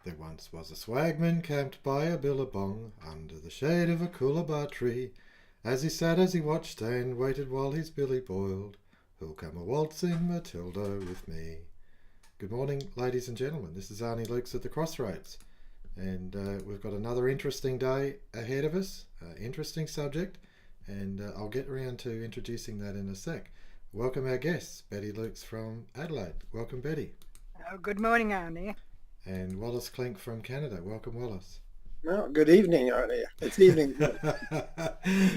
There once was a swagman camped by a billabong under the shade of a coolabah tree. As he sat, as he watched and waited while his billy boiled, who'll come a waltzing Matilda with me? Good morning, ladies and gentlemen. This is Arnie Lukes at the Crossroads, and we've got another interesting day ahead of us. Interesting subject, and I'll get around to introducing that in a sec. Welcome our guests, Betty Lukes from Adelaide. Welcome, Betty. Good morning, Arnie. And Wallace Klinck from Canada. Welcome, Wallace. Well, good evening, Arnie. It's evening.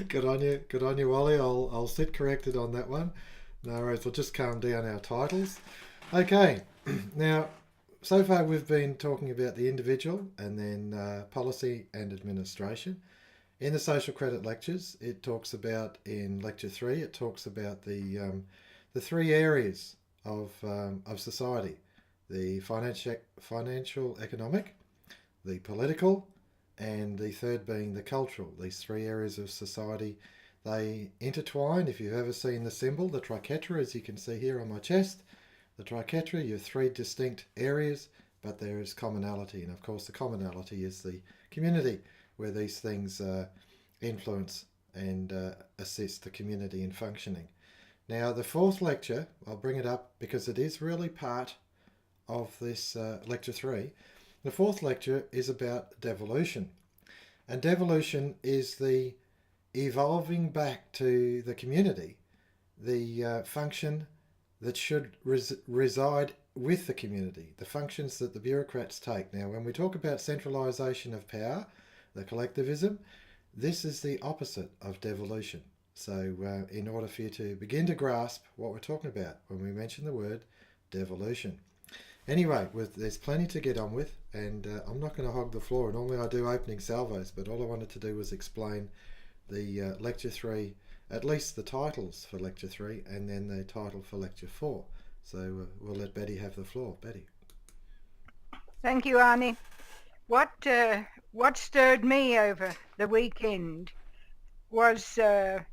Good on you, Wally. I'll sit corrected on that one. No worries. We'll just calm down our titles. Okay. Now, so far we've been talking about the individual and then policy and administration. In the social credit lectures, it talks about, in lecture 3, it talks about the three areas of society: the financial, economic, the political, and the third being the cultural. These three areas of society, they intertwine. If you've ever seen the symbol, the triquetra, as you can see here on my chest, the triquetra, you have three distinct areas, but there is commonality. And of course, the commonality is the community where these things influence and assist the community in functioning. Now, the fourth lecture, I'll bring it up because it is really part of this lecture 3. The fourth lecture is about devolution. And devolution is the evolving back to the community, the function that should reside with the community, the functions that the bureaucrats take. Now, when we talk about centralisation of power, the collectivism, this is the opposite of devolution. So in order for you to begin to grasp what we're talking about when we mention the word devolution. Anyway, there's plenty to get on with, and I'm not going to hog the floor. Normally I do opening salvos, but all I wanted to do was explain the lecture 3, at least the titles for lecture 3, and then the title for lecture 4. So we'll let Betty have the floor. Betty. Thank you, Arnie. What stirred me over the weekend was an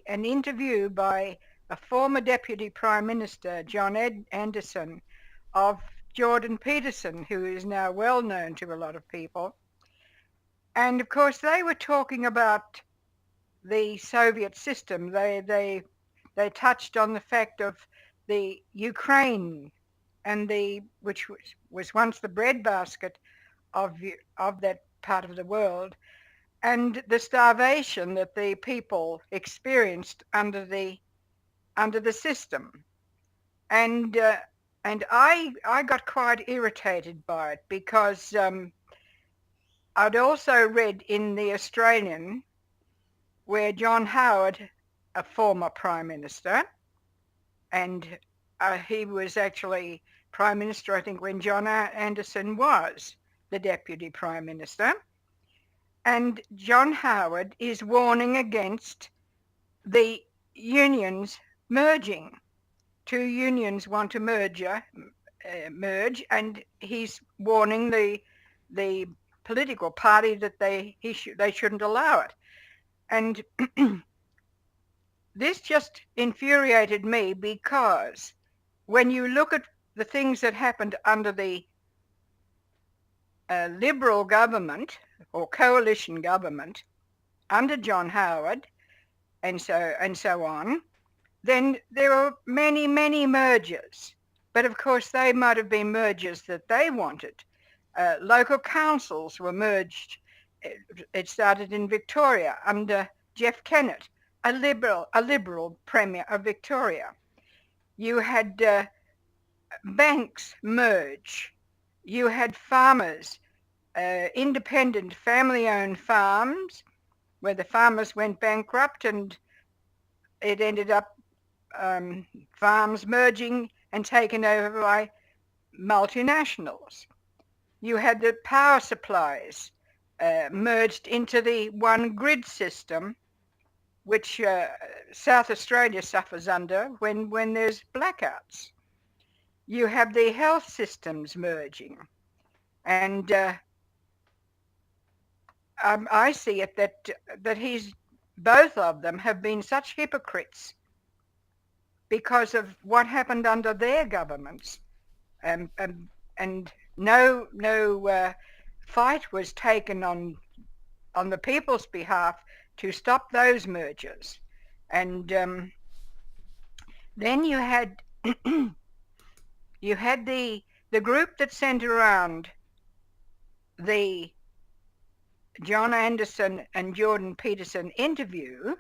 interview by a former Deputy Prime Minister, John Anderson, of Jordan Peterson, who is now well known to a lot of people. And of course, they were talking about the Soviet system. They touched on the fact of the Ukraine, and which was once the breadbasket of that part of the world, and the starvation that the people experienced under the system. And I got quite irritated by it because I'd also read in the Australian where John Howard, a former Prime Minister, and he was actually Prime Minister, I think, when John Anderson was the Deputy Prime Minister. And John Howard is warning against the unions merging. Two unions want to merge, and he's warning the political party that they shouldn't allow it. And this just infuriated me because when you look at the things that happened under the Liberal government or coalition government under John Howard and so on, then there are many, many mergers. But of course, they might have been mergers that they wanted. Local councils were merged. It started in Victoria under Jeff Kennett, a liberal Premier of Victoria. You had banks merge. You had farmers, independent family-owned farms, where the farmers went bankrupt, and it ended up farms merging and taken over by multinationals. You had the power supplies merged into the one grid system, which South Australia suffers under when there's blackouts. You have the health systems merging, and I see it that both of them have been such hypocrites because of what happened under their governments, and no fight was taken on the people's behalf to stop those mergers. And then you had you had the group that sent around the John Anderson and Jordan Peterson interview,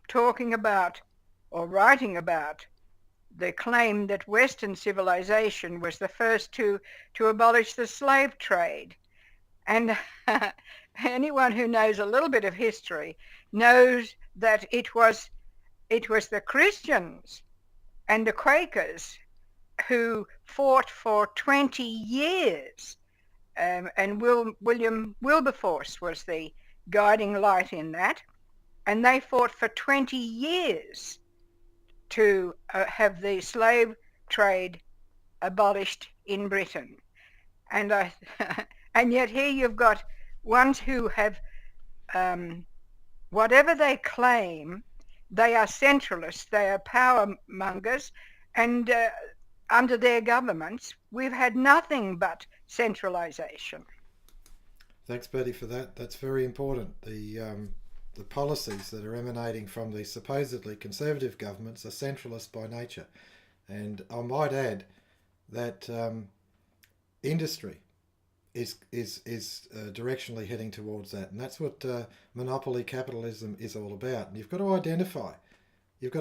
talking about or writing about the claim that Western civilization was the first to abolish the slave trade. And anyone who knows a little bit of history knows that it was the Christians and the Quakers who fought for 20 years. And William Wilberforce was the guiding light in that. And they fought for 20 years to have the slave trade abolished in Britain. And and yet here you've got ones who have, whatever they claim, they are centralists, they are power mongers, and under their governments, we've had nothing but centralisation. Thanks, Betty, for that. That's very important. The policies that are emanating from these supposedly conservative governments are centralist by nature. And I might add that industry is directionally heading towards that. And that's what monopoly capitalism is all about. And you've got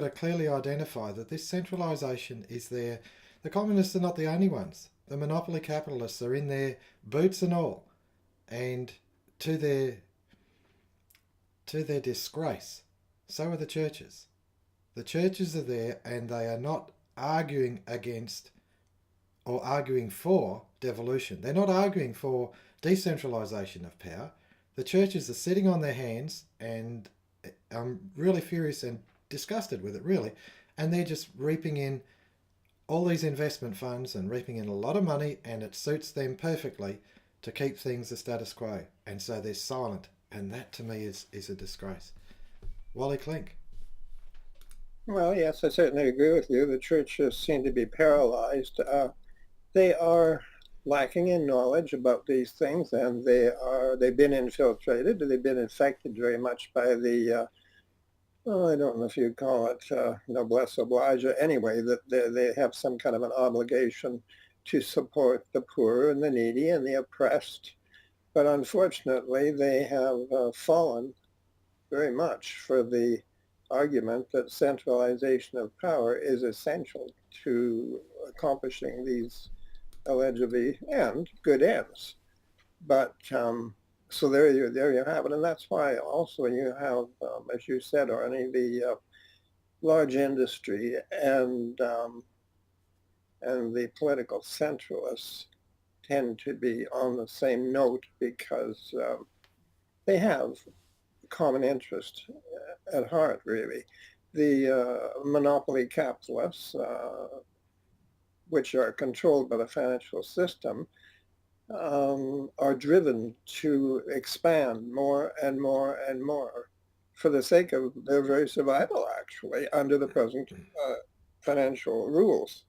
to clearly identify that this centralisation is there. The communists are not the only ones. The monopoly capitalists are in there, boots and all. And to their disgrace, so are the churches. The churches are there, and they are not arguing against or arguing for devolution. They're not arguing for decentralisation of power. The churches are sitting on their hands, and I'm really furious and disgusted with it, really. And they're just reaping in all these investment funds and reaping in a lot of money, and it suits them perfectly to keep things the status quo. And so they're silent. And that, to me, is a disgrace. Wally Klinck. Well, yes, I certainly agree with you. The churches seem to be paralyzed. They are lacking in knowledge about these things, and they've been infiltrated. They've been infected very much by the I don't know if you'd call it noblesse oblige. Anyway, that they have some kind of an obligation to support the poor and the needy and the oppressed. But unfortunately, they have fallen very much for the argument that centralization of power is essential to accomplishing these allegedly and good ends. But so there you have it, and that's why also you have, as you said, Arnie, the large industry and the political centralists tend to be on the same note because they have common interest at heart, really. The monopoly capitalists, which are controlled by the financial system, are driven to expand more and more and more for the sake of their very survival, actually, under the present financial rules.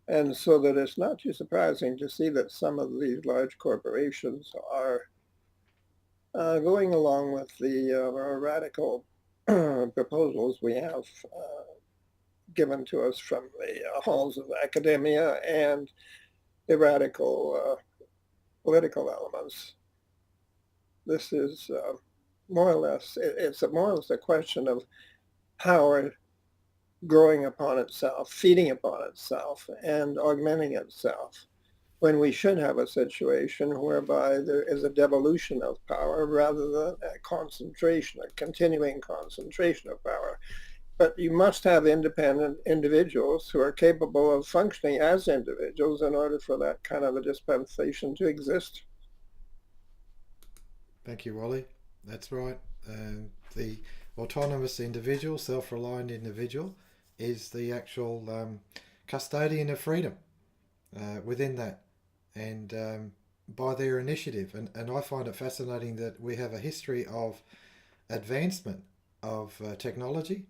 And so that it's not too surprising to see that some of these large corporations are going along with the radical proposals we have given to us from the halls of academia and the radical political elements. This is more or less, it's more or less a question of power growing upon itself, feeding upon itself, and augmenting itself, when we should have a situation whereby there is a devolution of power rather than a concentration, a continuing concentration of power. But you must have independent individuals who are capable of functioning as individuals in order for that kind of a dispensation to exist. Thank you, Wally. That's right. The autonomous individual, self-reliant individual, is the actual custodian of freedom within that, and by their initiative. And I find it fascinating that we have a history of advancement of technology,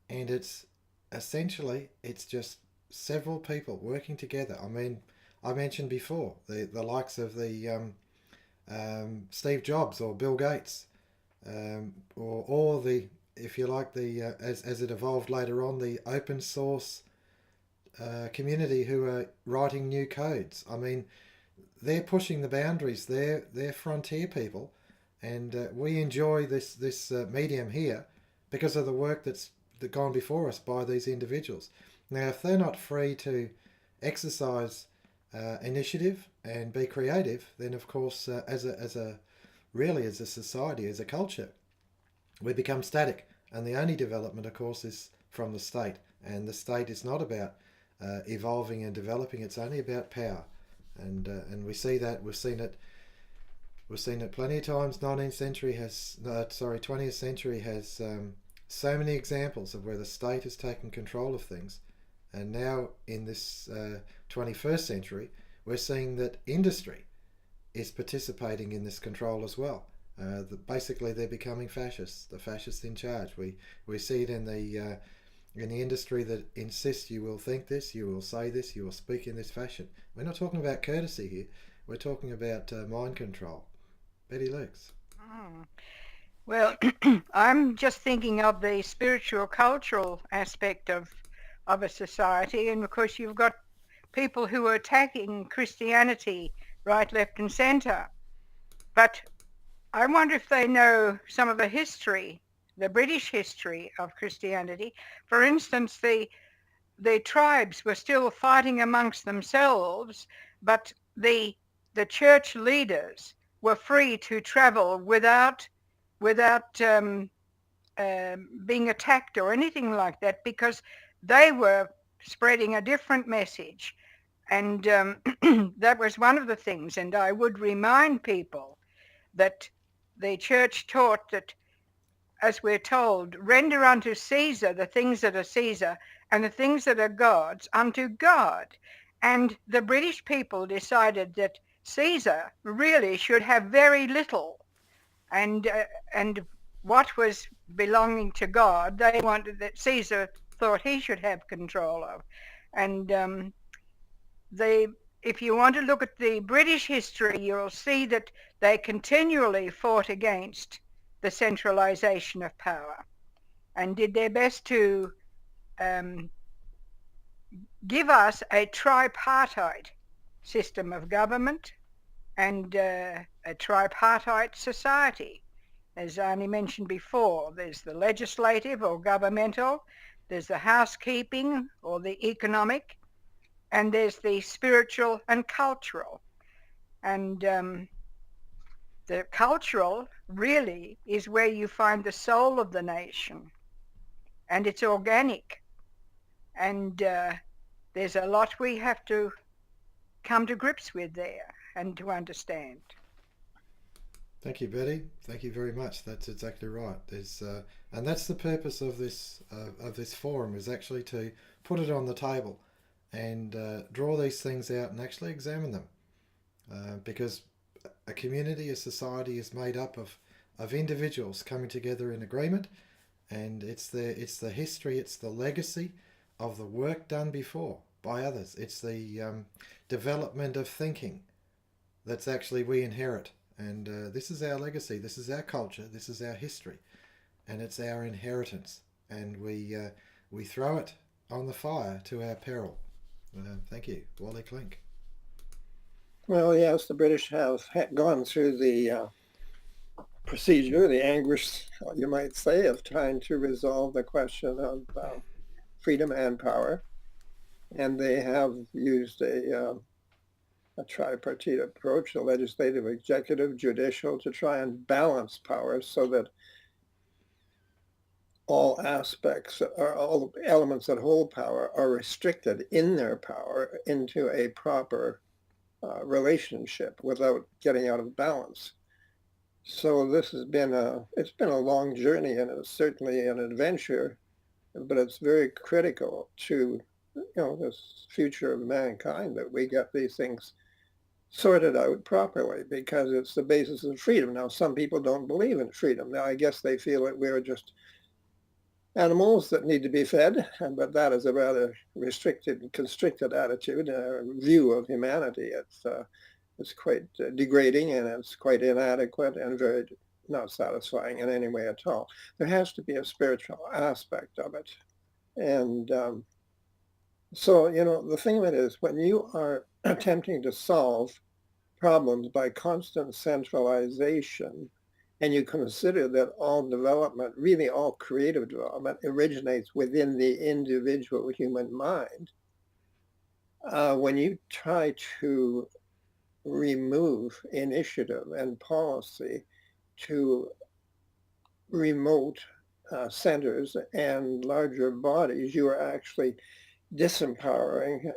and it's essentially, it's just several people working together. I mean, I mentioned before, the likes of the Steve Jobs or Bill Gates, or the, if you like, the as it evolved later on, the open source community who are writing new codes. I mean, they're pushing the boundaries. They're frontier people, and we enjoy this medium here because of the work that's gone before us by these individuals. Now, if they're not free to exercise initiative and be creative, then of course, as a really as a society, as a culture, we become static. And the only development, of course, is from the state. And the state is not about evolving and developing. It's only about power. And we see that. We've seen it plenty of times. 19th century has, 20th century has so many examples of where the state has taken control of things. And now in this 21st century, we're seeing that industry is participating in this control as well. Basically, they're becoming fascists. The fascists in charge. We see it in the industry that insists you will think this, you will say this, you will speak in this fashion. We're not talking about courtesy here. We're talking about mind control. Betty Lex. Oh. Well, I'm just thinking of the spiritual, cultural aspect of a society, and of course you've got people who are attacking Christianity right, left, and centre. But I wonder if they know some of the history, the British history of Christianity. For instance, the tribes were still fighting amongst themselves, but the church leaders were free to travel without being attacked or anything like that, because they were spreading a different message. And that was one of the things. And I would remind people that the church taught that, as we're told, render unto Caesar the things that are Caesar, and the things that are God's unto God. And the British people decided that Caesar really should have very little, and what was belonging to God, they wanted, that Caesar thought he should have control of. And if you want to look at the British history, you'll see that they continually fought against the centralization of power and did their best to give us a tripartite system of government and a tripartite society. As Arnie mentioned before, there's the legislative or governmental, there's the housekeeping or the economic, and there's the spiritual and cultural. And the cultural really is where you find the soul of the nation, and it's organic. And there's a lot we have to come to grips with there and to understand. Thank you, Betty. Thank you very much. That's exactly right. And that's the purpose of this forum, is actually to put it on the table and draw these things out and actually examine them, because a community, a society, is made up of individuals coming together in agreement, and it's the history, it's the legacy of the work done before by others. It's the development of thinking that's actually we inherit. And this is our legacy, this is our culture, this is our history, and it's our inheritance. And we throw it on the fire to our peril. Thank you. Wally Klinck. Well, yes, the British have gone through the procedure, the anguish, you might say, of trying to resolve the question of freedom and power. And they have used a tripartite approach, the legislative, executive, judicial, to try and balance power so that all aspects or all elements that hold power are restricted in their power into a proper relationship without getting out of balance. So this has been it's been a long journey, and it's certainly an adventure, but it's very critical to this future of mankind that we get these things sorted out properly, because it's the basis of freedom. Now, some people don't believe in freedom. Now, I guess they feel that we're just animals that need to be fed, but that is a rather restricted and constricted attitude, view of humanity. It's quite degrading, and it's quite inadequate and very not satisfying in any way at all. There has to be a spiritual aspect of it. And so, the thing of it is, when you are attempting to solve problems by constant centralization, and you consider that all development, really all creative development, originates within the individual human mind, when you try to remove initiative and policy to remote centers and larger bodies, you are actually impairing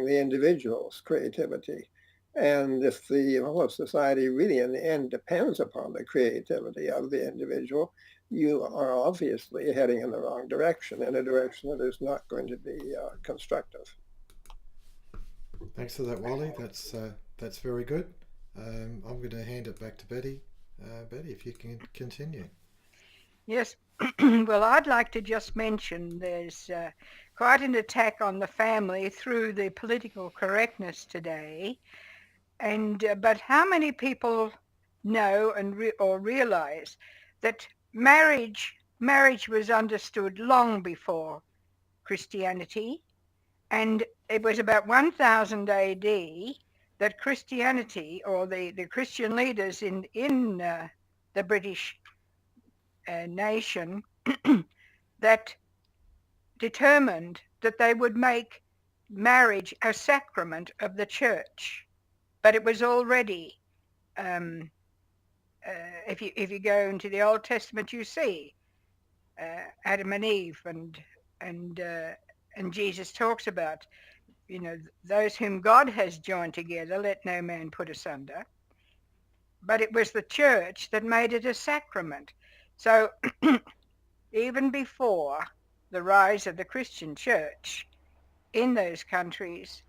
the individual's creativity. And if the whole of society really in the end depends upon the creativity of the individual, you are obviously heading in the wrong direction, in a direction that is not going to be constructive. Thanks for that, Wally. That's very good. I'm going to hand it back to Betty. Betty, if you can continue. Yes. Well, I'd like to just mention there's quite an attack on the family through the political correctness today. And but how many people know or realize that marriage was understood long before Christianity, and it was about 1000 AD that Christianity, or the Christian leaders in the British nation that determined that they would make marriage a sacrament of the church. But it was already, if you go into the Old Testament, you see Adam and Eve, and Jesus talks about, those whom God has joined together, let no man put asunder. But it was the church that made it a sacrament. So even before the rise of the Christian church in those countries,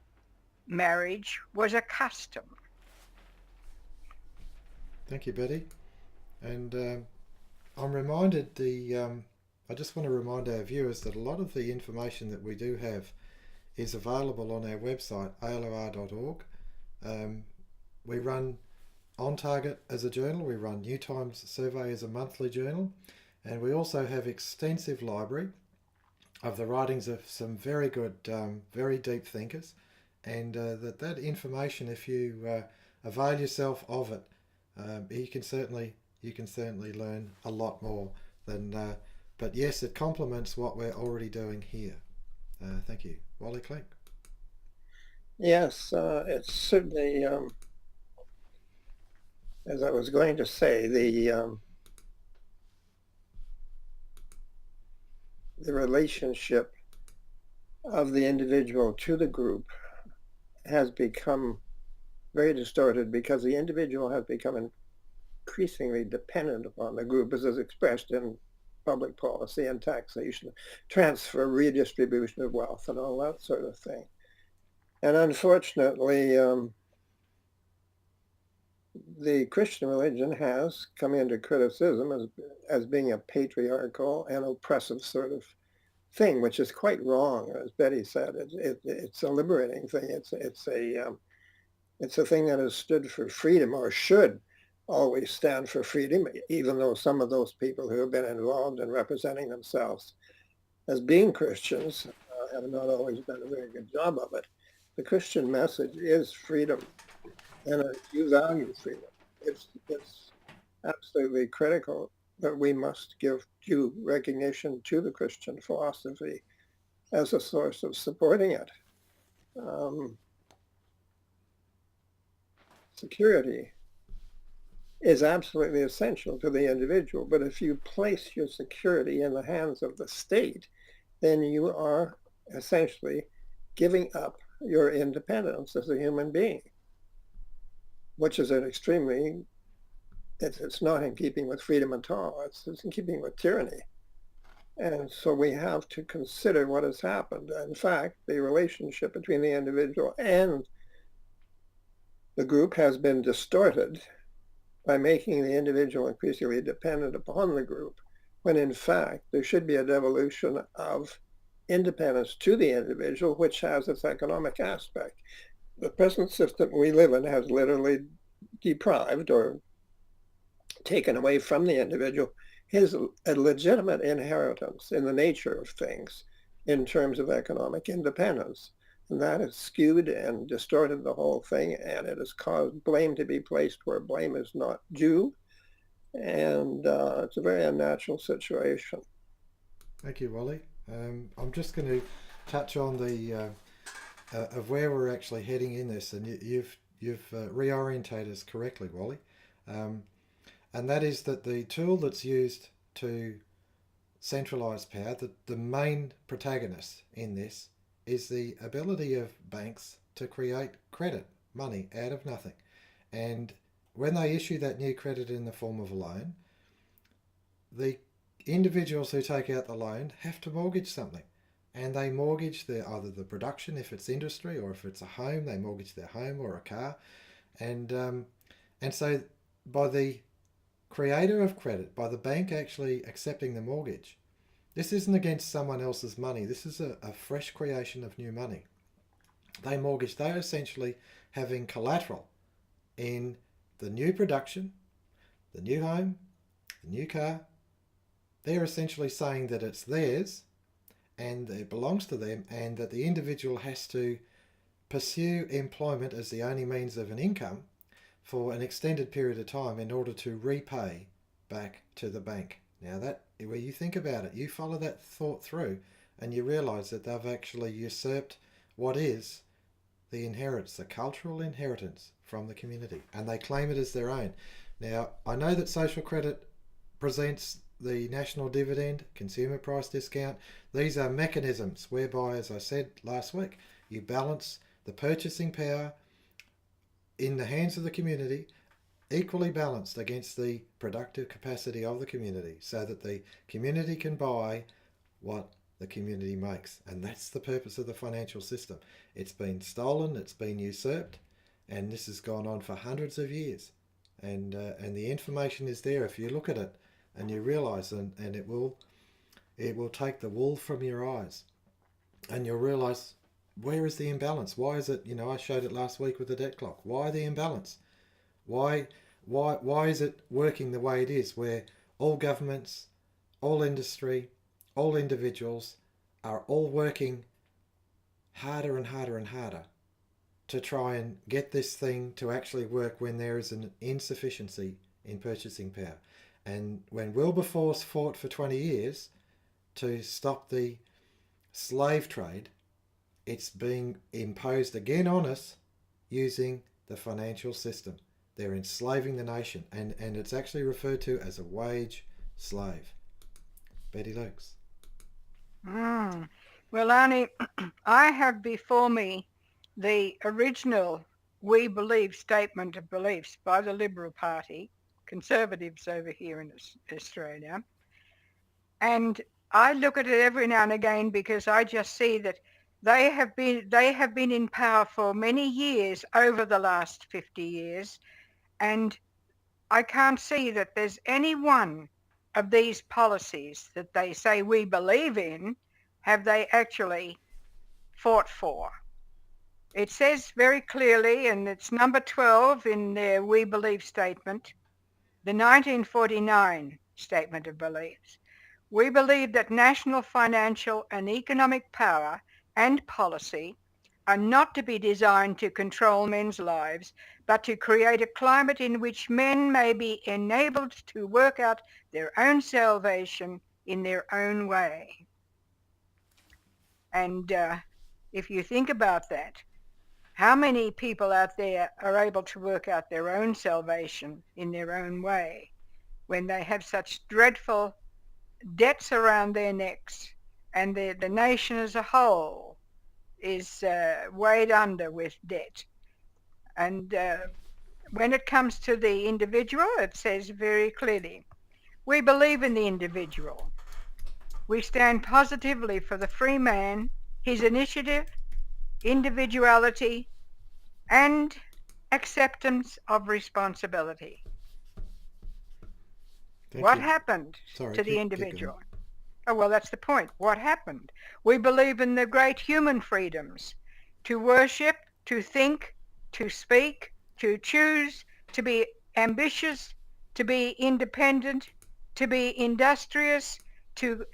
marriage was a custom. Thank you, Betty. And I'm reminded I just want to remind our viewers that a lot of the information that we do have is available on our website, alor.org. We run On Target as a journal, we run New Times Survey as a monthly journal, and we also have extensive library of the writings of some very good, very deep thinkers, and that information, if you avail yourself of it, you can certainly learn a lot more than. But yes, it complements what we're already doing here. Thank you, Wally Klinck. Yes, it's certainly, as I was going to say, the relationship of the individual to the group has become very distorted because the individual has become increasingly dependent upon the group, as is expressed in public policy and taxation, transfer, redistribution of wealth, and all that sort of thing. And unfortunately, the Christian religion has come into criticism as being a patriarchal and oppressive sort of thing, which is quite wrong. As Betty said, it's a liberating thing. It's a thing that has stood for freedom, or should always stand for freedom, even though some of those people who have been involved in representing themselves as being Christians have not always done a very good job of it. The Christian message is freedom, and you value freedom. It's absolutely critical that we must give due recognition to the Christian philosophy as a source of supporting it. Security is absolutely essential to the individual, but if you place your security in the hands of the state, then you are essentially giving up your independence as a human being, which is it's not in keeping with freedom at all. It's in keeping with tyranny. And so we have to consider what has happened. In fact, the relationship between the individual and the group has been distorted by making the individual increasingly dependent upon the group, when in fact there should be a devolution of independence to the individual, which has its economic aspect. The present system we live in has literally deprived or taken away from the individual his legitimate inheritance in the nature of things in terms of economic independence. And that has skewed and distorted the whole thing, and it has caused blame to be placed where blame is not due. And it's a very unnatural situation. Thank you, Wally. I'm just going to touch on the of where we're actually heading in this, and you've reorientated us correctly, Wally. And that is that the tool that's used to centralise power, the main protagonist in this, is the ability of banks to create credit, money, out of nothing. And when they issue that new credit in the form of a loan, the individuals who take out the loan have to mortgage something. And they mortgage either the production, if it's industry, or if it's a home, they mortgage their home or a car. And so by the creator of credit, by the bank actually accepting the mortgage, this isn't against someone else's money. This is a fresh creation of new money. They're essentially having collateral in the new production, the new home, the new car. They're essentially saying that it's theirs and it belongs to them, and that the individual has to pursue employment as the only means of an income for an extended period of time in order to repay back to the bank. Now that, where you think about it, you follow that thought through and you realise that they've actually usurped what is the inheritance, the cultural inheritance from the community, and they claim it as their own. Now, I know that social credit presents the national dividend, consumer price discount. These are mechanisms whereby, as I said last week, you balance the purchasing power in the hands of the community, equally balanced against the productive capacity of the community, so that the community can buy what the community makes. And that's the purpose of the financial system. It's been stolen, it's been usurped, and this has gone on for hundreds of years. And the information is there if you look at it and you realise, and it will take the wool from your eyes, and you'll realise, where is the imbalance? Why is it, I showed it last week with the debt clock. Why the imbalance? Why is it working the way it is, where all governments, all industry, all individuals are all working harder and harder and harder to try and get this thing to actually work when there is an insufficiency in purchasing power? And when Wilberforce fought for 20 years to stop the slave trade, it's being imposed again on us using the financial system. They're enslaving the nation, and it's actually referred to as a wage slave. Betty Lukes. Well, Arnie, I have before me the original We Believe statement of beliefs by the Liberal Party, Conservatives over here in Australia. And I look at it every now and again because I just see that they have been in power for many years, over the last 50 years, and I can't see that there's any one of these policies that they say we believe in have they actually fought for. It says very clearly, and it's number 12 in their We Believe statement, the 1949 Statement of Beliefs. We believe that national financial and economic power and policy are not to be designed to control men's lives, but to create a climate in which men may be enabled to work out their own salvation in their own way. And if you think about that, how many people out there are able to work out their own salvation in their own way when they have such dreadful debts around their necks, and the nation as a whole is weighed under with debt? And when it comes to the individual, it says very clearly, we believe in the individual. We stand positively for the free man, his initiative, individuality, and acceptance of responsibility. Thank What you. happened Sorry, to the keep going. individual? Oh, well, that's the point. What happened? We believe in the great human freedoms to worship, to think, to speak, to choose, to be ambitious, to be independent, to be industrious, to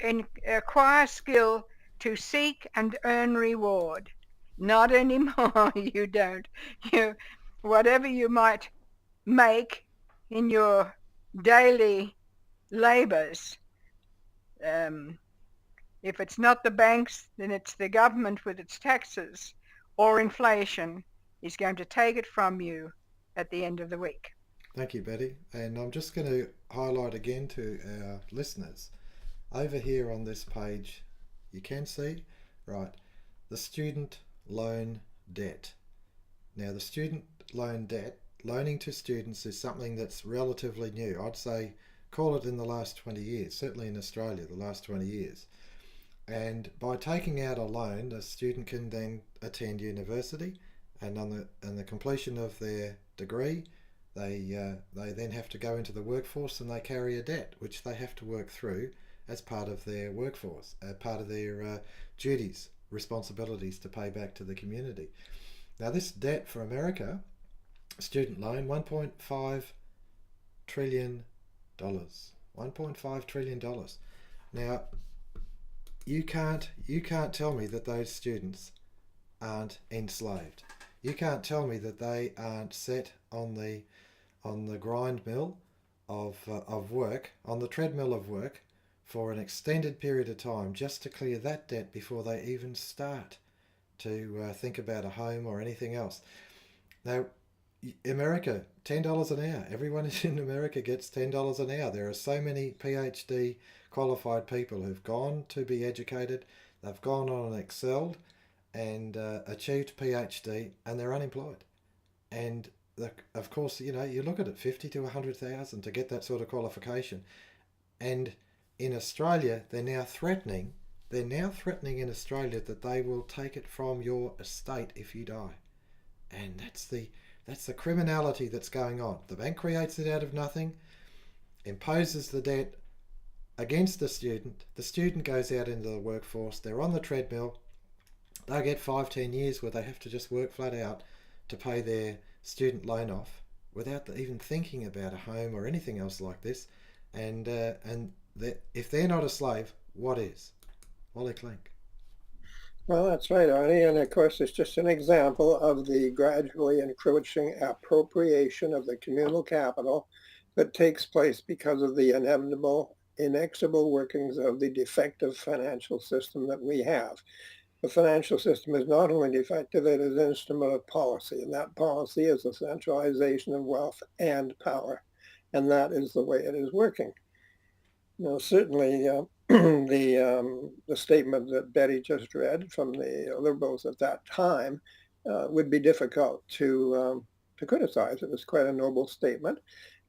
acquire skill, to seek and earn reward. Not anymore. You don't. You, whatever you might make in your daily labors, if it's not the banks, then it's the government with its taxes or inflation is going to take it from you at the end of the week. Thank you, Betty. And I'm just going to highlight again to our listeners over here on this page, you can see, right, the student loan debt. Now, the student loan debt, loaning to students, is something that's relatively new. I'd say call it in the last 20 years, certainly in Australia, the last 20 years. And by taking out a loan, the student can then attend university, and on the completion of their degree, they then have to go into the workforce and they carry a debt which they have to work through as part of their workforce, part of their duties, responsibilities to pay back to the community. Now, this debt for America, student loan, $1.5 trillion. $1.5 trillion. Now, you can't tell me that those students aren't enslaved. You can't tell me that they aren't set on the grind mill of work, on the treadmill of work, for an extended period of time just to clear that debt before they even start to think about a home or anything else. Now, America, $10 an hour. Everyone in America gets $10 an hour. There are so many PhD qualified people who've gone to be educated, they've gone on and excelled and achieved PhD, and they're unemployed. And of course, you look at it, 50 to 100,000 to get that sort of qualification. And in Australia, they're now threatening in Australia that they will take it from your estate if you die. And that's the criminality that's going on. The bank creates it out of nothing, imposes the debt against the student goes out into the workforce, they're on the treadmill, they get 5-10 years where they have to just work flat out to pay their student loan off without even thinking about a home or anything else like this. And if they're not a slave, what is? Wally Klinck. Well, that's right, Arnie. And of course, it's just an example of the gradually encroaching appropriation of the communal capital that takes place because of the inexorable workings of the defective financial system that we have. The financial system is not only defective, it is an instrument of policy, and that policy is the centralization of wealth and power, and that is the way it is working. Now, certainly, the statement that Betty just read from the Liberals at that time would be difficult to criticize. It was quite a noble statement.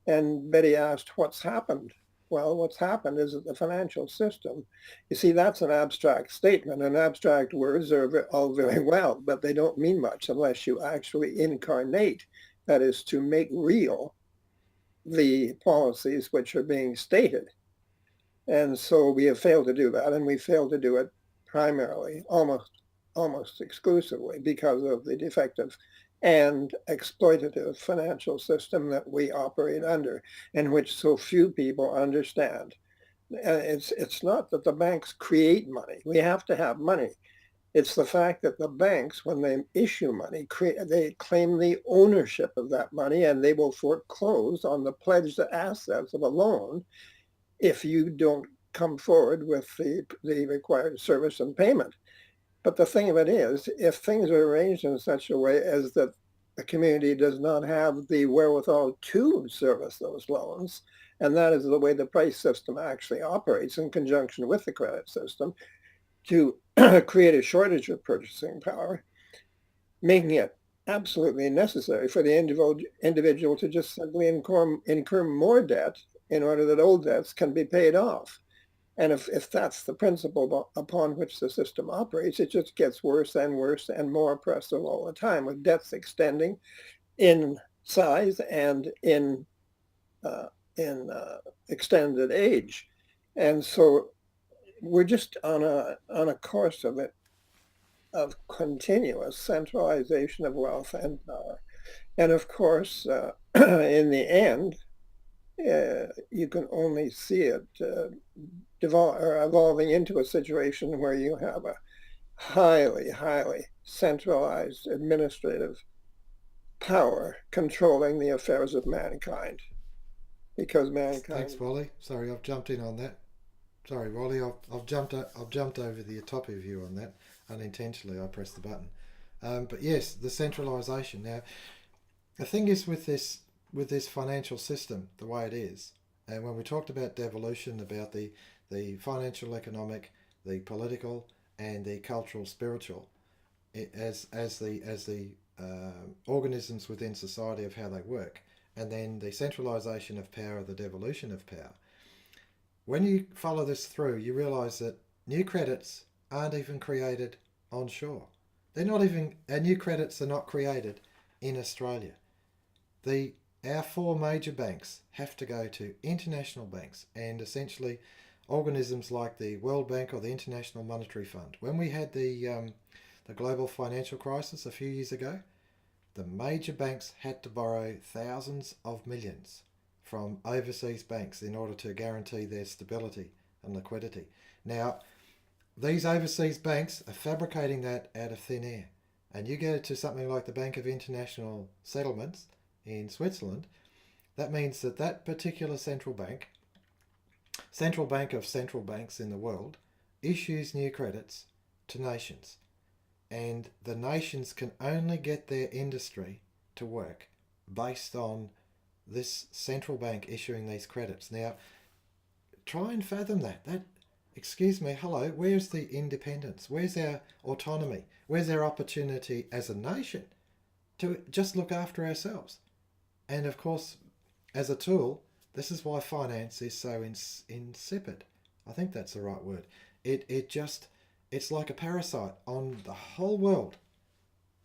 And Betty asked, what's happened? Well, what's happened is that the financial system, you see, that's an abstract statement, and abstract words are all very well, but they don't mean much unless you actually incarnate, that is, to make real the policies which are being stated. And so we have failed to do that, and we failed to do it primarily, almost exclusively, because of the defective and exploitative financial system that we operate under, and which so few people understand. It's not that the banks create money. We have to have money. It's the fact that the banks, when they issue money, they claim the ownership of that money, and they will foreclose on the pledged assets of a loan if you don't come forward with the required service and payment. But the thing of it is, if things are arranged in such a way as that the community does not have the wherewithal to service those loans, and that is the way the price system actually operates in conjunction with the credit system, to create a shortage of purchasing power, making it absolutely necessary for the individual to just simply incur more debt in order that old debts can be paid off. And if that's the principle upon which the system operates, it just gets worse and worse and more oppressive all the time, with debts extending in size and in in extended age. And so we're just on a course of continuous centralization of wealth and power. And of course, in the end, you can only see it evolving into a situation where you have a highly, highly centralized administrative power controlling the affairs of mankind. Because mankind. Thanks, Wally. Sorry, I've jumped in on that. Sorry, Wally. I've jumped over the top of you on that unintentionally. I pressed the button. But yes, the centralisation. Now, the thing is with this financial system, the way it is, and when we talked about devolution, about the financial, economic, the political, and the cultural, spiritual, as the organisms within society of how they work, and then the centralisation of power, the devolution of power. When you follow this through, you realise that new credits aren't even created onshore. They're not even, our new credits are not created in Australia. Our four major banks have to go to international banks, and essentially organisms like the World Bank or the International Monetary Fund. When we had the global financial crisis a few years ago, the major banks had to borrow thousands of millions from overseas banks in order to guarantee their stability and liquidity. Now, these overseas banks are fabricating that out of thin air. And you go to something like the Bank of International Settlements in Switzerland, that means that that particular central bank of central banks in the world, issues new credits to nations. And the nations can only get their industry to work based on this central bank issuing these credits. Now, try and fathom that. Excuse me, hello, where's the independence? Where's our autonomy? Where's our opportunity as a nation to just look after ourselves? And of course, as a tool, this is why finance is so insipid. I think that's the right word. It's like a parasite on the whole world,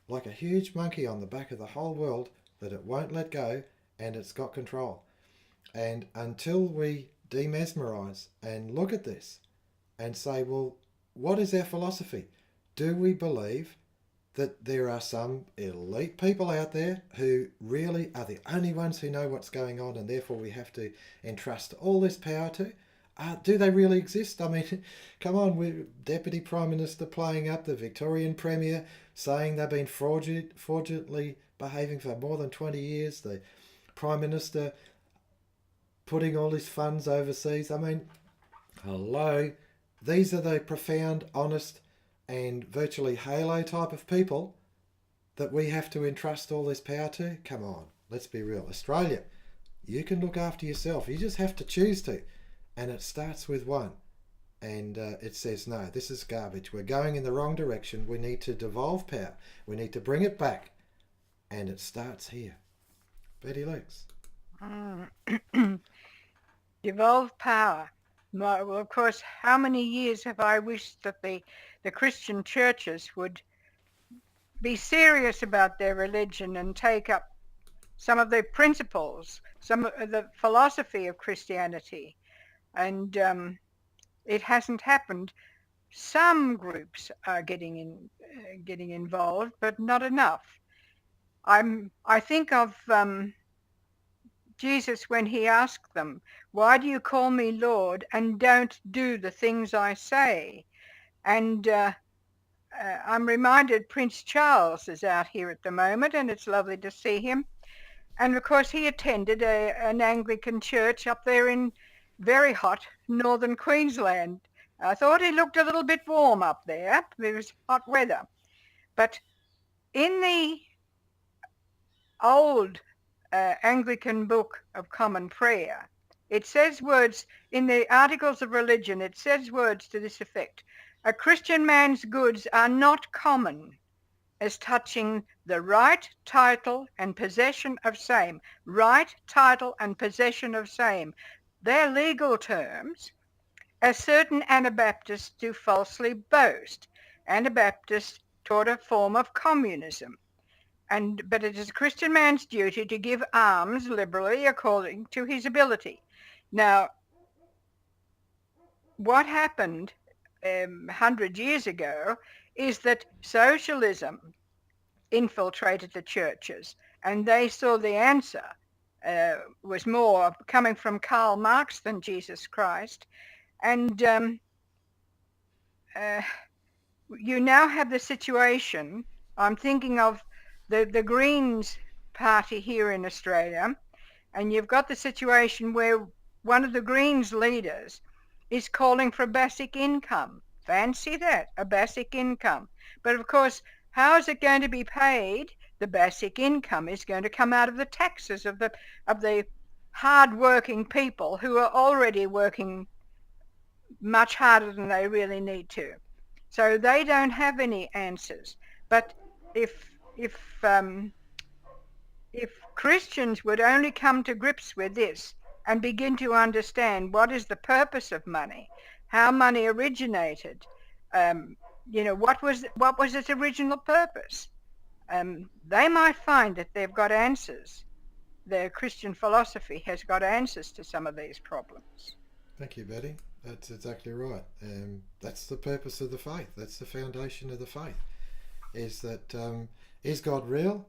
like a huge monkey on the back of the whole world that it won't let go, and it's got control. And until we demesmerise and look at this and say, well, what is our philosophy? Do we believe that there are some elite people out there who really are the only ones who know what's going on, and therefore we have to entrust all this power to? Do they really exist? I mean, come on, we're Deputy Prime Minister playing up the Victorian Premier, saying they've been fraudulently behaving for more than 20 years. The Prime Minister putting all his funds overseas. I mean, hello. These are the profound, honest, and virtually halo type of people that we have to entrust all this power to. Come on, let's be real. Australia, you can look after yourself. You just have to choose to. And it starts with one. And it says, no, this is garbage. We're going in the wrong direction. We need to devolve power. We need to bring it back. And it starts here. Betty Lex. Devolve power. Well, of course, how many years have I wished that the Christian churches would be serious about their religion and take up some of the principles, some of the philosophy of Christianity. And it hasn't happened. Some groups are getting involved, but not enough. I think of Jesus when he asked them, "Why do you call me Lord and don't do the things I say?" And I'm reminded Prince Charles is out here at the moment, and it's lovely to see him. And of course, he attended an Anglican church up there in very hot northern Queensland. I thought he looked a little bit warm up there. There was hot weather. But in the old Anglican Book of Common Prayer, it says words, in the Articles of Religion, it says words to this effect: a Christian man's goods are not common, as touching the right, title, and possession of same. Right, title, and possession of same. They're legal terms, as certain Anabaptists do falsely boast. Anabaptists taught a form of communism. But it is a Christian man's duty to give alms liberally according to his ability. Now, what happened 100 years ago is that socialism infiltrated the churches, and they saw the answer was more coming from Karl Marx than Jesus Christ. And you now have the situation. I'm thinking of the Greens party here in Australia, and you've got the situation where one of the Greens leaders is calling for a basic income. Fancy that, a basic income. But of course, how is it going to be paid? The basic income is going to come out of the taxes of the hard-working people who are already working much harder than they really need to. So they don't have any answers. But if if um, if Christians would only come to grips with this and begin to understand what is the purpose of money, how money originated, what was its original purpose, they might find that they've got answers. The Christian philosophy has got answers to some of these problems. Thank you, Betty. That's exactly right. That's the purpose of the faith. That's the foundation of the faith. Is that is God real?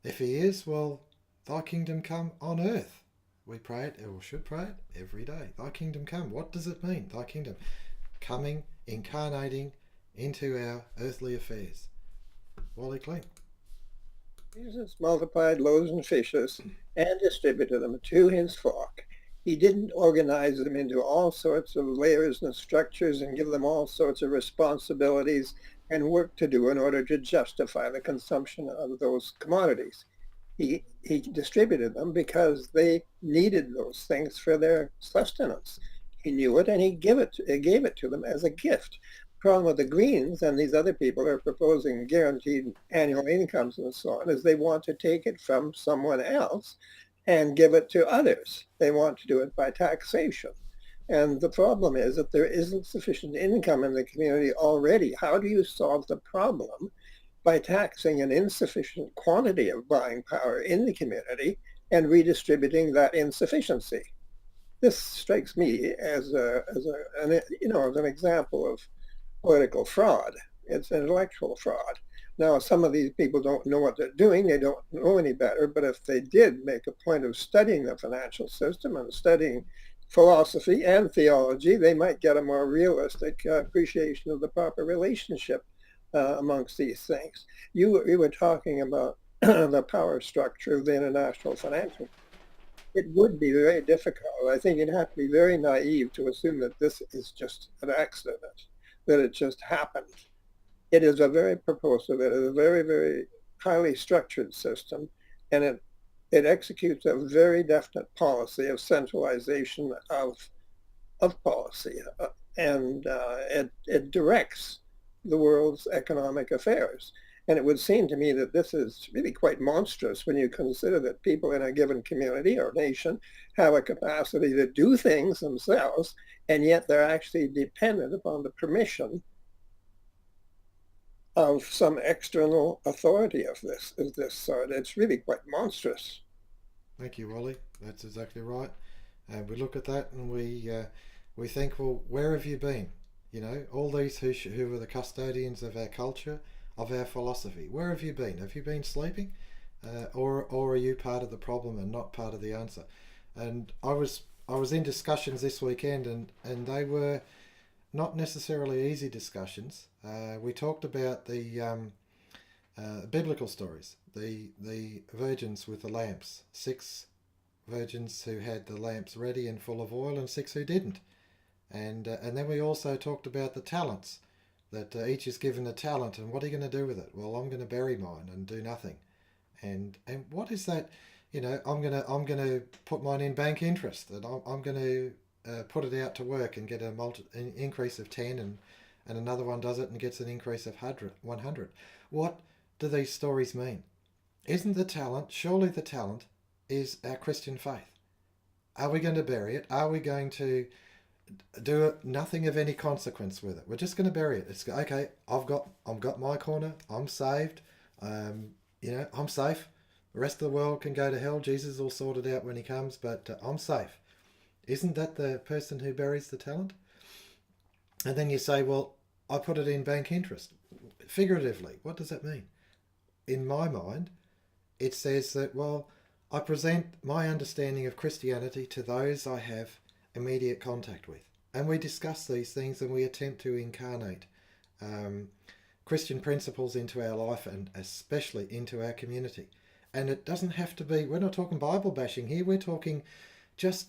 If he is, well, thy kingdom come on earth. We pray it, or should pray it, every day. Thy kingdom come. What does it mean? Thy kingdom coming, incarnating into our earthly affairs. Wally Klinck. Jesus multiplied loaves and fishes and distributed them to his flock. He didn't organize them into all sorts of layers and structures and give them all sorts of responsibilities and work to do in order to justify the consumption of those commodities. He distributed them because they needed those things for their sustenance. He knew it, and he gave it to them as a gift. The problem with the Greens and these other people are proposing guaranteed annual incomes and so on is they want to take it from someone else and give it to others. They want to do it by taxation. And the problem is that there isn't sufficient income in the community already. How do you solve the problem? By taxing an insufficient quantity of buying power in the community and redistributing that insufficiency. This strikes me as an example of political fraud. It's intellectual fraud. Now, some of these people don't know what they're doing. They don't know any better. But if they did make a point of studying the financial system and studying philosophy and theology, they might get a more realistic appreciation of the proper relationship amongst these things. You were talking about the power structure of the international financial. It would be very difficult. I think you'd have to be very naive to assume that this is just an accident, that it just happened. It is a very propulsive, it is a very, very highly structured system, and it executes a very definite policy of centralization of policy, and it directs the world's economic affairs. And it would seem to me that this is really quite monstrous when you consider that people in a given community or nation have a capacity to do things themselves, and yet they're actually dependent upon the permission of some external authority of this sort. It's really quite monstrous. Thank you, Wally. That's exactly right. And we look at that and we think, well, where have you been? You know, all these who are the custodians of our culture, of our philosophy. Where have you been? Have you been sleeping, or are you part of the problem and not part of the answer? And I was in discussions this weekend, and they were not necessarily easy discussions. We talked about the biblical stories, the virgins with the lamps, 6 virgins who had the lamps ready and full of oil, and 6 who didn't. And then we also talked about the talents, that each is given a talent, and what are you going to do with it? Well, I'm going to bury mine and do nothing. And what is that? You know, I'm gonna put mine in bank interest, and I'm going to put it out to work and get an increase of 10, and another one does it and gets an increase of 100. What do these stories mean? Isn't the talent, surely the talent is our Christian faith? Are we going to bury it? Are we going to do nothing of any consequence with it? We're just going to bury it. It's okay. I've got my corner. I'm saved. I'm safe. The rest of the world can go to hell. Jesus will sort it out when he comes, but I'm safe. Isn't that the person who buries the talent? And then you say, well, I put it in bank interest. Figuratively, what does that mean? In my mind, it says that, well, I present my understanding of Christianity to those I have immediate contact with. And we discuss these things and we attempt to incarnate Christian principles into our life and especially into our community. And it doesn't have to be, we're not talking Bible bashing here, we're talking just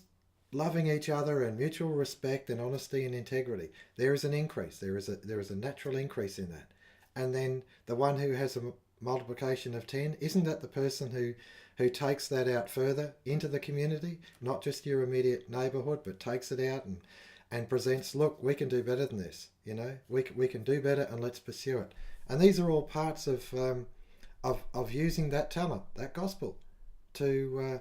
loving each other and mutual respect and honesty and integrity. There is an increase, there is a natural increase in that. And then the one who has a multiplication of 10, isn't that the person who takes that out further into the community, not just your immediate neighbourhood, but takes it out and presents, look, we can do better than this, you know, we can do better and let's pursue it. And these are all parts of using that talent, that gospel, to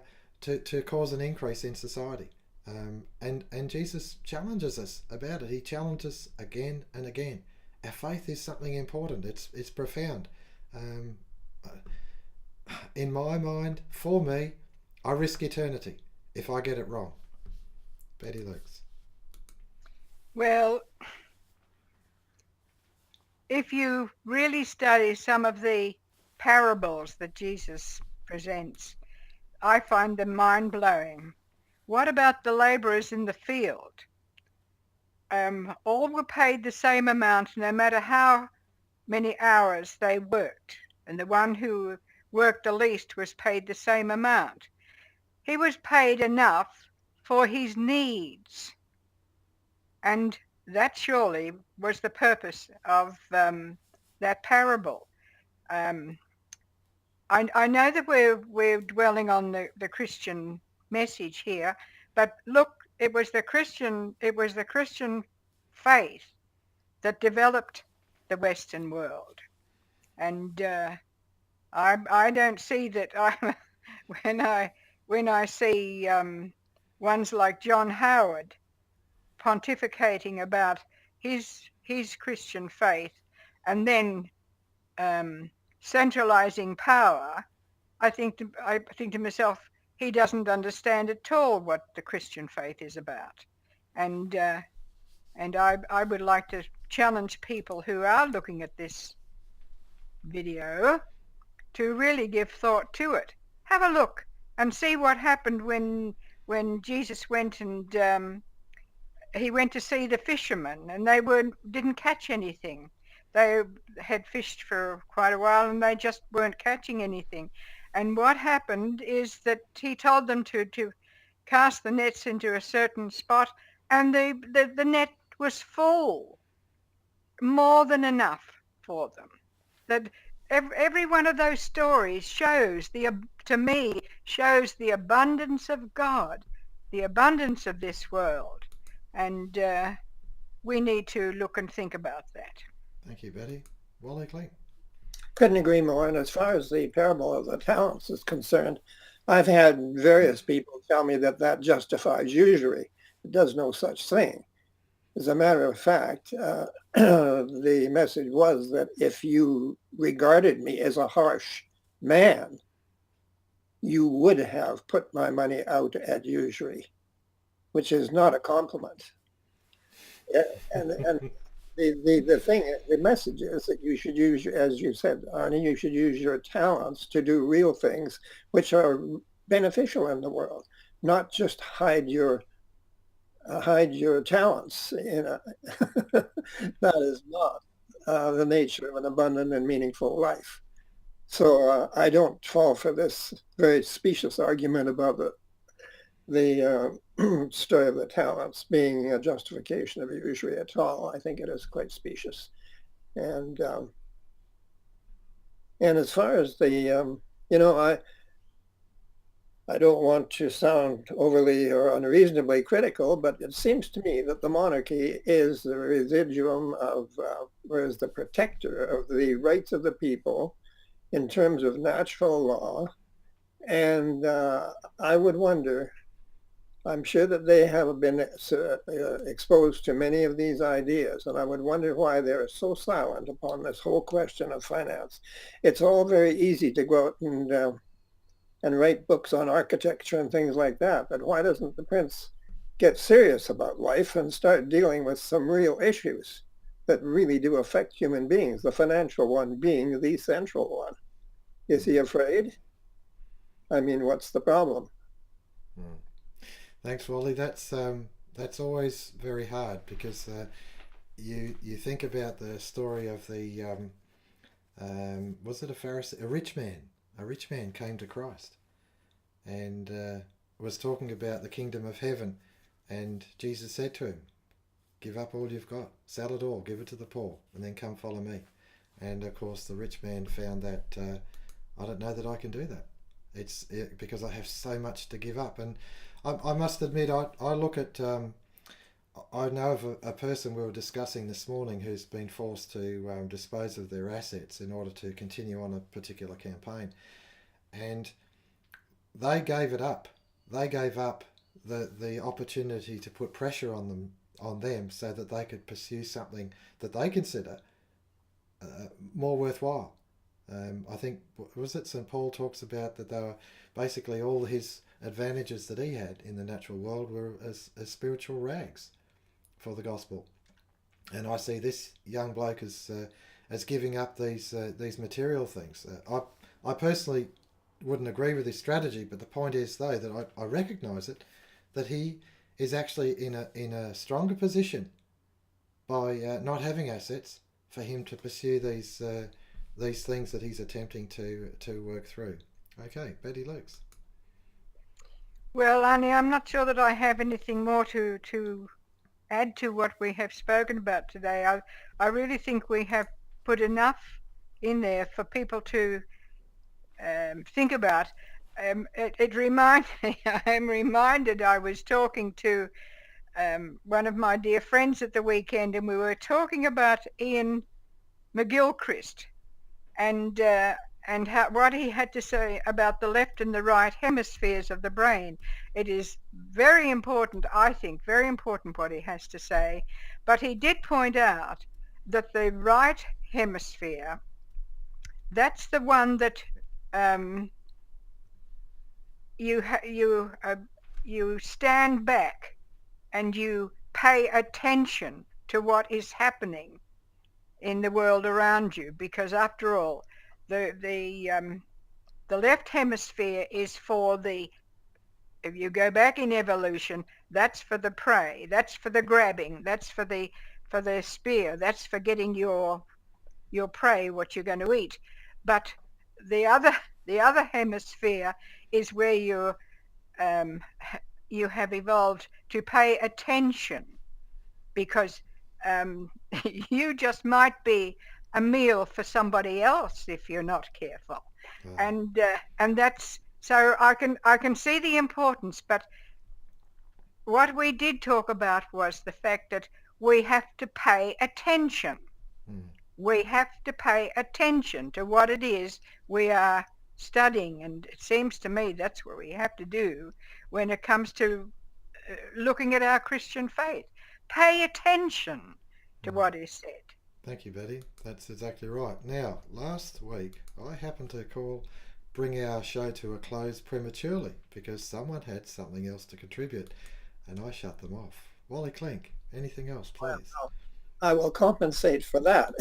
cause an increase in society. And Jesus challenges us about it. He challenges again and again. Our faith is something important. It's profound. In my mind, for me, I risk eternity if I get it wrong. Betty Lukes. Well, if you really study some of the parables that Jesus presents, I find them mind-blowing. What about the laborers in the field? All were paid the same amount no matter how many hours they worked, and the one who worked the least was paid the same amount. He was paid enough for his needs, and that surely was the purpose of that parable. I know that we're dwelling on the Christian message here, but look, it was the Christian faith that developed the Western world, and I don't see that. When I see ones like John Howard pontificating about his Christian faith and then centralizing power, I think to myself, he doesn't understand at all what the Christian faith is about. And I would like to challenge people who are looking at this video to really give thought to it. Have a look and see what happened when Jesus went and he went to see the fishermen, and they didn't catch anything. They had fished for quite a while and they just weren't catching anything. And what happened is that he told them to cast the nets into a certain spot, and the net was full, more than enough for them. That every one of those stories shows to me the abundance of God, the abundance of this world, and we need to look and think about that. Thank you, Betty. Wally Klinck. Couldn't agree more. And as far as the parable of the talents is concerned, I've had various people tell me that justifies usury. It does no such thing. As a matter of fact, the message was that if you regarded me as a harsh man, you would have put my money out at usury, which is not a compliment. Yeah, and the message is that you should use, as you said, Arnie, you should use your talents to do real things which are beneficial in the world, not just hide your talents. That is not the nature of an abundant and meaningful life. So I don't fall for this very specious argument about the story of the talents being a justification of usury at all. I think it is quite specious. And as far as the, I don't want to sound overly or unreasonably critical, but it seems to me that the monarchy is the residuum of, or is the protector of the rights of the people in terms of natural law. And I would wonder, I'm sure that they have been exposed to many of these ideas, and I would wonder why they're so silent upon this whole question of finance. It's all very easy to go out and write books on architecture and things like that, but why doesn't the prince get serious about life and start dealing with some real issues that really do affect human beings, the financial one being the central one. Is he afraid? I mean, what's the problem? Mm. Thanks, Wally. That's always very hard because you think about the story of the was it a Pharisee, a rich man? A rich man came to Christ and was talking about the kingdom of heaven, and Jesus said to him, "Give up all you've got, sell it all, give it to the poor, and then come follow me." And of course, the rich man found that I don't know that I can do that. Because I have so much to give up, and I must admit, I look at I know of a person we were discussing this morning who's been forced to dispose of their assets in order to continue on a particular campaign, and they gave it up. They gave up the opportunity to put pressure on them so that they could pursue something that they consider more worthwhile. I think, was it St. Paul talks about that they were basically all his advantages that he had in the natural world were as spiritual rags for the gospel. And I see this young bloke as giving up these material things. I personally wouldn't agree with his strategy, but the point is though that I recognise it, that he is actually in a stronger position by not having assets for him to pursue these things that he's attempting to work through. Okay, Betty Lukes. Well, Arnie, I'm not sure that I have anything more to add to what we have spoken about today. I really think we have put enough in there for people to think about. It reminds me, I'm reminded I was talking to one of my dear friends at the weekend, and we were talking about Ian McGilchrist and what he had to say about the left and the right hemispheres of the brain. It is very important, I think, very important what he has to say. But he did point out that the right hemisphere, that's the one that you stand back and you pay attention to what is happening in the world around you, because after all, the left hemisphere is for if you go back in evolution, that's for the prey, that's for the grabbing, that's for the spear, that's for getting your prey, what you're going to eat. But the other hemisphere is where you have evolved to pay attention, because you just might be a meal for somebody else if you're not careful. And that's, so I can see the importance. But what we did talk about was the fact that we have to pay attention. We have to pay attention to what it is we are studying, and it seems to me that's what we have to do when it comes to looking at our Christian faith. Pay attention to what is said. Thank you, Betty. That's exactly right. Now, last week I happened to bring our show to a close prematurely because someone had something else to contribute, and I shut them off. Wally Klinck, anything else, please? Well, I will compensate for that.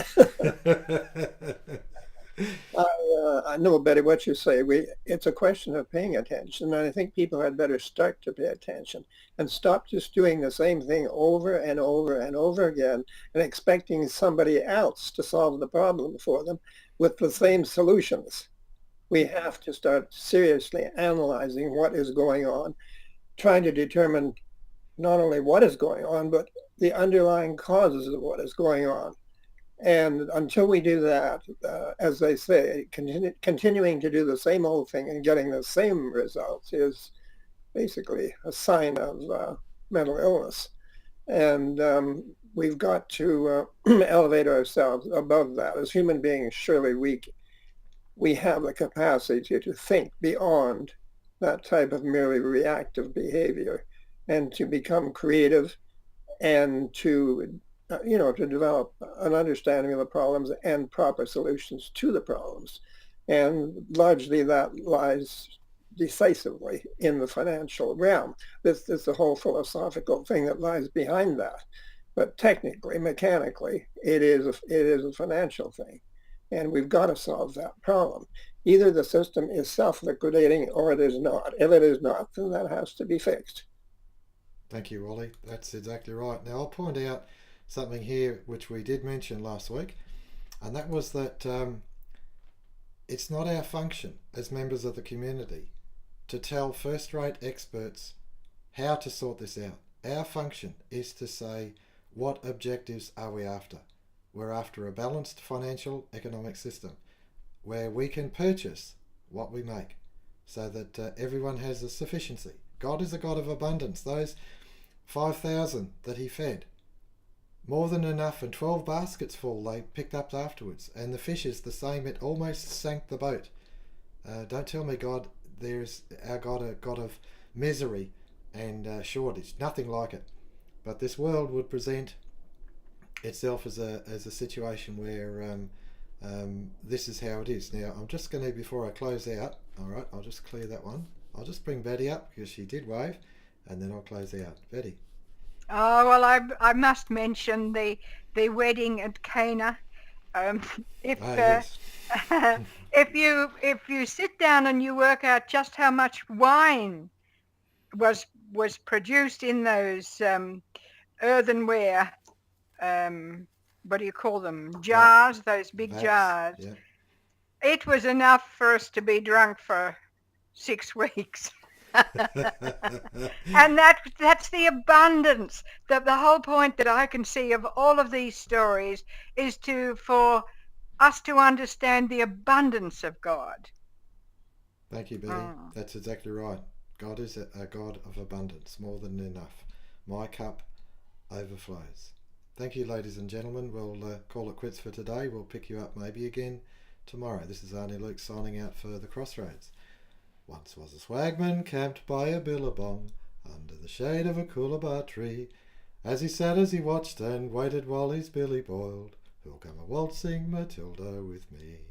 I know, Betty, what you say. It's a question of paying attention, and I think people had better start to pay attention and stop just doing the same thing over and over and over again and expecting somebody else to solve the problem for them with the same solutions. We have to start seriously analyzing what is going on, trying to determine not only what is going on, but the underlying causes of what is going on. And until we do that, as they say, continuing to do the same old thing and getting the same results is basically a sign of mental illness. And we've got to elevate ourselves above that. As human beings, surely we have the capacity to think beyond that type of merely reactive behavior and to become creative and to develop an understanding of the problems and proper solutions to the problems. And largely that lies decisively in the financial realm. This is the whole philosophical thing that lies behind that. But technically, mechanically, it is a financial thing. And we've got to solve that problem. Either the system is self-liquidating or it is not. If it is not, then that has to be fixed. Thank you, Wally. That's exactly right. Now, I'll point out something here which we did mention last week, and that was that it's not our function as members of the community to tell first-rate experts how to sort this out. Our function is to say, what objectives are we after? We're after a balanced financial economic system where we can purchase what we make so that everyone has a sufficiency. God is a God of abundance. Those 5,000 that he fed, more than enough, and 12 baskets full they picked up afterwards. And the fishes the same, it almost sank the boat. Don't tell me there's our God a God of misery and shortage. Nothing like it. But this world would present itself as a situation where this is how it is. Now, I'm just going to, before I close out, all right, I'll just clear that one. I'll just bring Betty up because she did wave, and then I'll close out. Betty. Oh, well, I must mention the wedding at Cana. Yes. If you sit down and you work out just how much wine was produced in those earthenware, what do you call them, jars, those big Vats, jars, yeah. it was enough for us to be drunk for 6 weeks. And that's the abundance. The whole point that I can see of all of these stories is for us to understand the abundance of God. Thank you, Betty. That's exactly right. God is a God of abundance, more than enough. My cup overflows. Thank you, ladies and gentlemen. We'll call it quits for today. We'll pick you up maybe again tomorrow. This is Arnie Luke signing out for The Crossroads. Once was a swagman camped by a billabong under the shade of a coolabah tree. As he sat as he watched and waited while his billy boiled, who'll come a waltzing Matilda with me?